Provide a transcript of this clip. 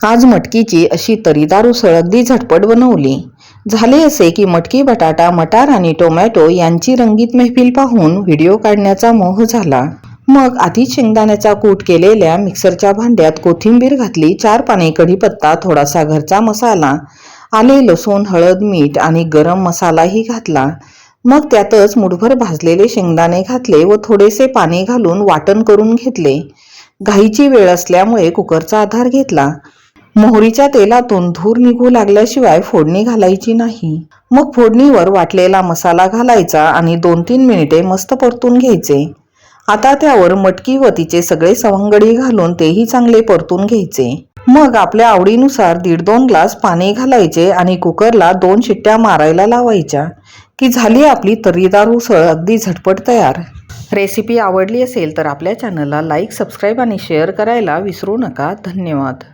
आज मटकीची अशी तरीदार उसळ अगदी झटपट बनवली। झाले असे की मटकी, बटाटा, मटार आणि टोमॅटो यांची रंगीत महफिल पाहून व्हिडिओ काढण्याचा मोह झाला। मग आधीच शेंगदाण्याचा कूट केलेल्या मिक्सरच्या भांड्यात कोथिंबीर घातली, 4 पाने कढीपत्ता, थोडासा घरचा मसाला, आले, लसूण, हळद, मीठ आणि गरम मसालाही घातला। मग त्यातच मुठभर भाजलेले शेंगदाणे घातले व थोडेसे पाणी घालून वाटण करून घेतले। घाईची वेळ असल्यामुळे कुकरचा आधार घेतला। मोहरीच्या तेलातून धूर निघू लागल्याशिवाय फोडणी घालायची नाही। मग फोडणीवर वाटलेला मसाला घालायचा आणि 2-3 मिनिटे मस्त परतून घ्यायचे। आता त्यावर मटकी व तिचे सगळे सवंगडी घालून तेही चांगले परतून घ्यायचे। मग आपल्या आवडीनुसार 1.5-2 ग्लास पाणी घालायचे आणि कुकरला 2 शिट्ट्या मारायला लावायच्या की झाली आपली तर्रीदार उसळ अगदी झटपट तयार। रेसिपी आवडली असेल तर आपल्या चॅनलला लाईक, सबस्क्राईब आणि शेअर करायला विसरू नका। धन्यवाद।